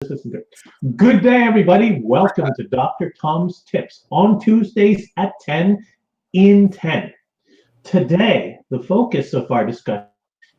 This isn't good. Good day, everybody. Welcome to Dr. Tom's Tips on Tuesdays at 10 in 10. Today, the focus of our discussion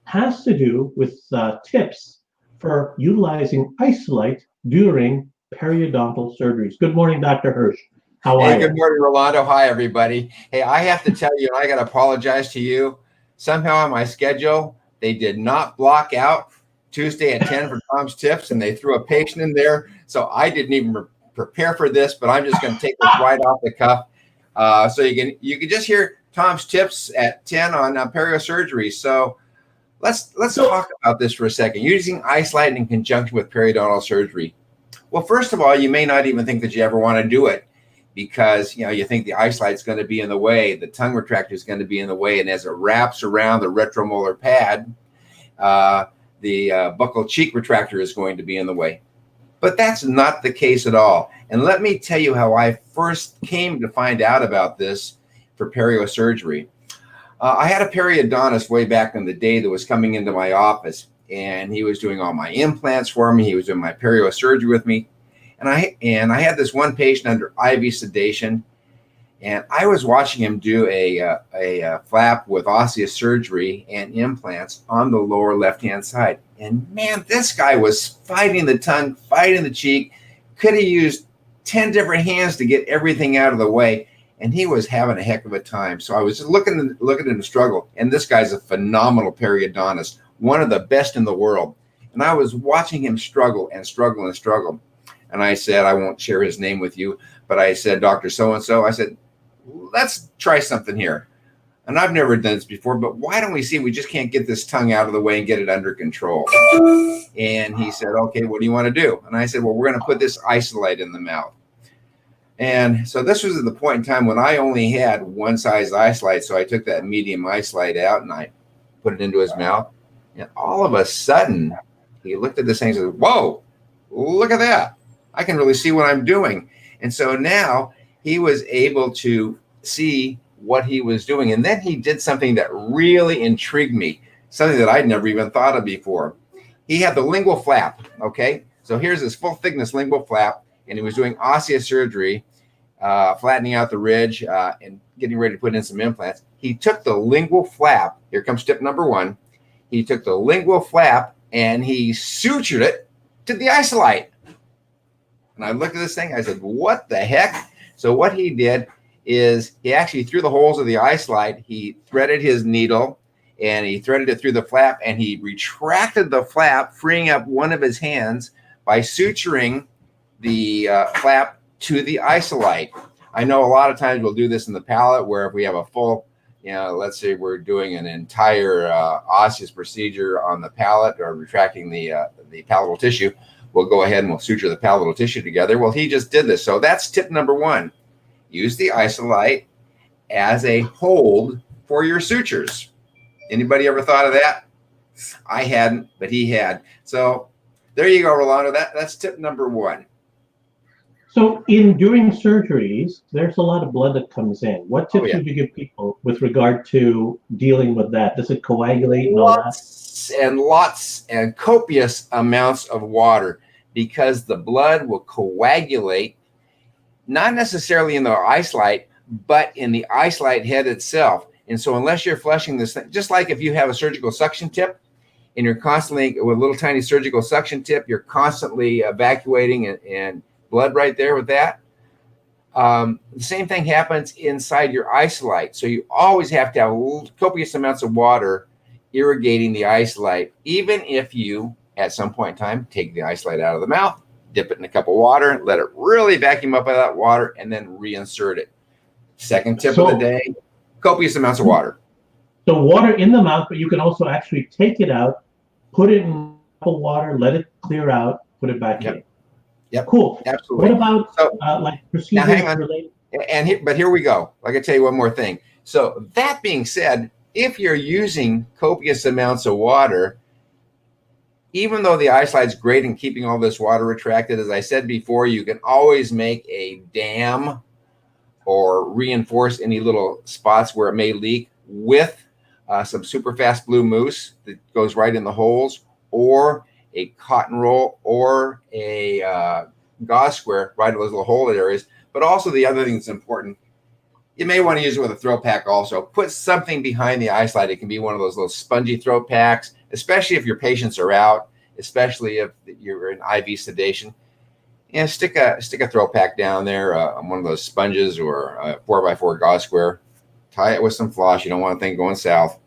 has to do with tips for utilizing Isolite during periodontal surgeries. Good morning, Dr. Hirsch. How are Hey, you? good morning, Rolando. Hi, everybody. Hey, I have to tell you, and I got to apologize to you. Somehow on my schedule, they did not block out Tuesday at 10 for Tom's Tips, and they threw a patient in there. So I didn't even prepare for this, but I'm just going to take this right off the cuff. So you can just hear Tom's Tips at 10 on periosurgery. So let's talk about this for a second. Using Isolite in conjunction with periodontal surgery. Well, first of all, you may not even think that you ever want to do it, because you think the Isolite is going to be in the way, the tongue retractor is going to be in the way, and as it wraps around the retromolar pad, the buccal cheek retractor is going to be in the way. But that's not the case at all. And let me tell you how I first came to find out about this for periosurgery. I had a periodontist way back in the day that was coming into my office, and he was doing all my implants for me. He was doing my periosurgery with me. And I had this one patient under IV sedation, and I was watching him do a flap with osseous surgery and implants on the lower left-hand side. And man, this guy was fighting the tongue, fighting the cheek, could have used 10 different hands to get everything out of the way, and he was having a heck of a time. So I was just looking at him struggle, and this guy's a phenomenal periodontist, one of the best in the world. And I was watching him struggle and struggle and struggle. And I said, I won't share his name with you, but I said, Dr. So-and-so, I said, let's try something here. And I've never done this before, but why don't we see if we just can't get this tongue out of the way and get it under control? And he said, okay, what do you want to do? And I said, well, we're going to put this Isolite in the mouth. And so this was at the point in time when I only had one size Isolite. So I took that medium Isolite out and I put it into his mouth. And all of a sudden, he looked at this thing and said, whoa, look at that. I can really see what I'm doing. And so now he was able to see what he was doing. And then he did something that really intrigued me, something that I'd never even thought of before. He had the lingual flap, okay? So here's this full thickness lingual flap, and he was doing osseous surgery, flattening out the ridge and getting ready to put in some implants. He took the lingual flap, here comes tip number one. He took the lingual flap and he sutured it to the Isolite. And I looked at this thing, I said, what the heck? So what he did is he actually, through the holes of the Isolite, he threaded his needle and he threaded it through the flap, and he retracted the flap, freeing up one of his hands by suturing the flap to the Isolite. I know a lot of times we'll do this in the palate, where if we have a full, let's say we're doing an entire osseous procedure on the palate or retracting the palatal tissue, we'll go ahead and we'll suture the palatal tissue together. Well, he just did this. So that's tip number one. Use the Isolite as a hold for your sutures. Anybody ever thought of that? I hadn't, but he had. So there you go, Rolando. That's tip number one. So during surgeries, there's a lot of blood that comes in. What tips would you give people with regard to dealing with that? Does it coagulate and all that? Lots and copious amounts of water, because the blood will coagulate, not necessarily in the Isolite, but in the Isolite head itself. And so unless you're flushing this thing, just like if you have a surgical suction tip and you're constantly, with a little tiny surgical suction tip, you're constantly evacuating and blood right there with that. The same thing happens inside your Isolite. So you always have to have copious amounts of water irrigating the Isolite, even if you, at some point in time, take the Isolite out of the mouth, dip it in a cup of water, let it really vacuum up by that water, and then reinsert it. Second tip of the day, copious amounts of water. So water in the mouth, but you can also actually take it out, put it in a cup of water, let it clear out, put it back in. Yep. Cool. Absolutely. What about like procedures related? But here we go. I can tell you one more thing. So that being said, if you're using copious amounts of water, even though the Isolite's great in keeping all this water retracted, as I said before, you can always make a dam or reinforce any little spots where it may leak with some super fast blue mousse that goes right in the holes, or a cotton roll or a gauze square right in those little hole areas. But also the other thing that's important, you may want to use it with a throat pack also. Put something behind the Isolite. It can be one of those little spongy throat packs, especially if your patients are out, especially if you're in IV sedation. And stick a throat pack down there on one of those sponges or a 4x4 gauze square. Tie it with some floss. You don't want anything going south.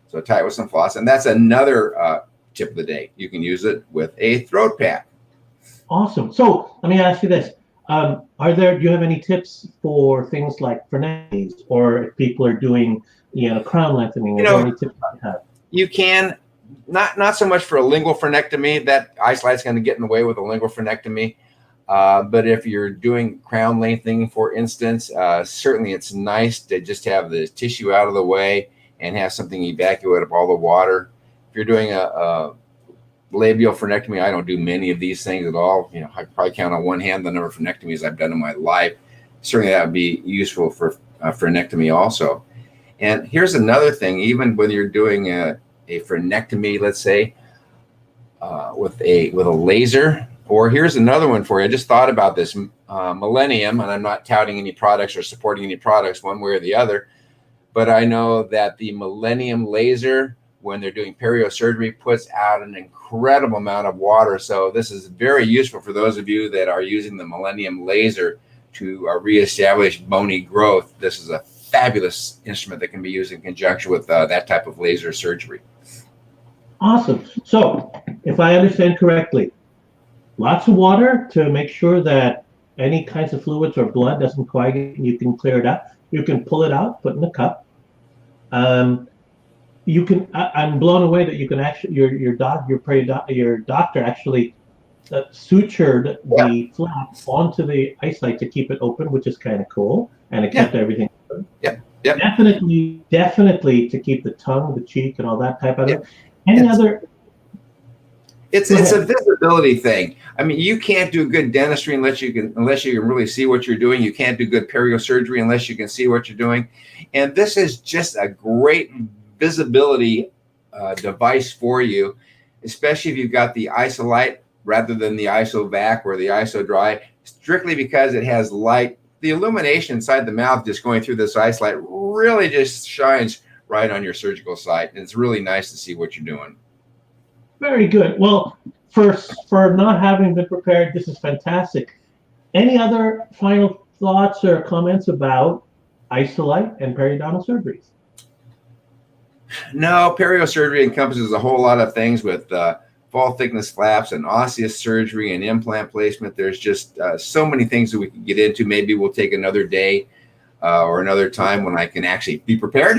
So tie it with some floss. And that's another tip of the day. You can use it with a throat pack. Awesome. So let me ask you this. Do you have any tips for things like frenectomies, or if people are doing, crown lengthening? Are there any tips you have? You can, not so much for a lingual frenectomy. That Isolite's going to get in the way with a lingual frenectomy. But if you're doing crown lengthening, for instance, certainly it's nice to just have the tissue out of the way and have something evacuate up all the water. If you're doing a labial frenectomy, I don't do many of these things at all. I probably count on one hand the number of frenectomies I've done in my life. Certainly that would be useful for frenectomy also. And here's another thing, even when you're doing a frenectomy, let's say, with a laser. Or here's another one for you. I just thought about this, Millennium, and I'm not touting any products or supporting any products one way or the other, but I know that the Millennium laser, when they're doing perio surgery, puts out an incredible amount of water. So this is very useful for those of you that are using the Millennium laser to reestablish bony growth. This is a fabulous instrument that can be used in conjunction with that type of laser surgery. Awesome. So if I understand correctly, lots of water to make sure that any kinds of fluids or blood doesn't coagulate. You can clear it out. You can pull it out, put in a cup. You can. I'm blown away that you can actually your doctor actually sutured the flap onto the Isolite to keep it open, which is kind of cool, and it kept everything open. Yep. Definitely to keep the tongue, the cheek, and all that type of it. Any other? It's a visibility thing. I mean, you can't do good dentistry unless you can really see what you're doing. You can't do good perio surgery unless you can see what you're doing. And this is just a great visibility device for you, especially if you've got the Isolite rather than the IsoVac or the IsoDry, strictly because it has light. The illumination inside the mouth just going through this Isolite really just shines right on your surgical site. And it's really nice to see what you're doing. Very good. Well, for not having been prepared, this is fantastic. Any other final thoughts or comments about Isolite and periodontal surgeries? No, perio surgery encompasses a whole lot of things with fall thickness flaps and osseous surgery and implant placement. There's just so many things that we can get into. Maybe we'll take another day or another time when I can actually be prepared.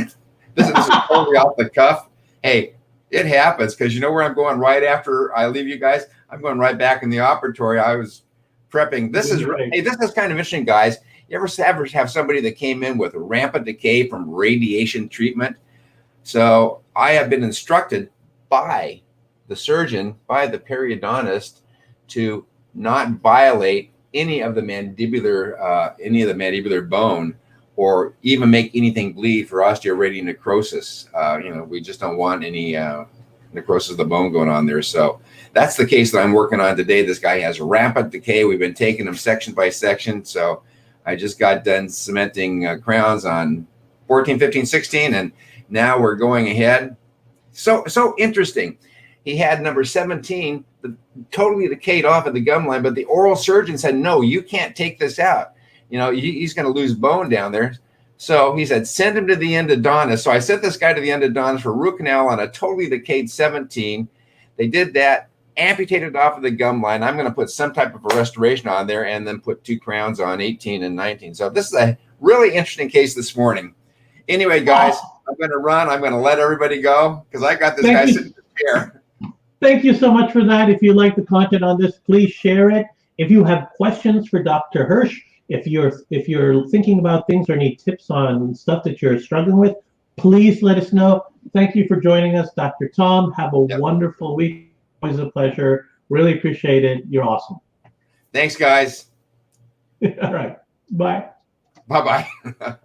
This is totally off the cuff. Hey, it happens, because you know where I'm going right after I leave you guys? I'm going right back in the operatory. I was prepping. This is kind of interesting, guys. You ever have somebody that came in with rampant decay from radiation treatment? So I have been instructed by the surgeon, by the periodontist, to not violate any of the mandibular bone, or even make anything bleed for osteoradionecrosis. We just don't want any necrosis of the bone going on there. So that's the case that I'm working on today. This guy has rampant decay. We've been taking him section by section. So I just got done cementing crowns on 14, 15, 16, and now we're going ahead. So interesting. He had number 17 totally decayed off at the gum line, but the oral surgeon said, no, you can't take this out. He's going to lose bone down there. So he said, send him to the endodontist. So I sent this guy to the endodontist for root canal on a totally decayed 17. They did that, amputated off of the gum line. I'm going to put some type of a restoration on there and then put 2 crowns on 18 and 19. So this is a really interesting case this morning. Anyway, guys, I'm going to run. I'm going to let everybody go because I got this guy sitting in the chair. Thank you so much for that. If you like the content on this, please share it. If you have questions for Dr. Hirsch, if you're thinking about things or need tips on stuff that you're struggling with, please let us know. Thank you for joining us, Dr. Tom. Have a wonderful week. Always a pleasure. Really appreciate it. You're awesome. Thanks, guys. All right. Bye. Bye-bye.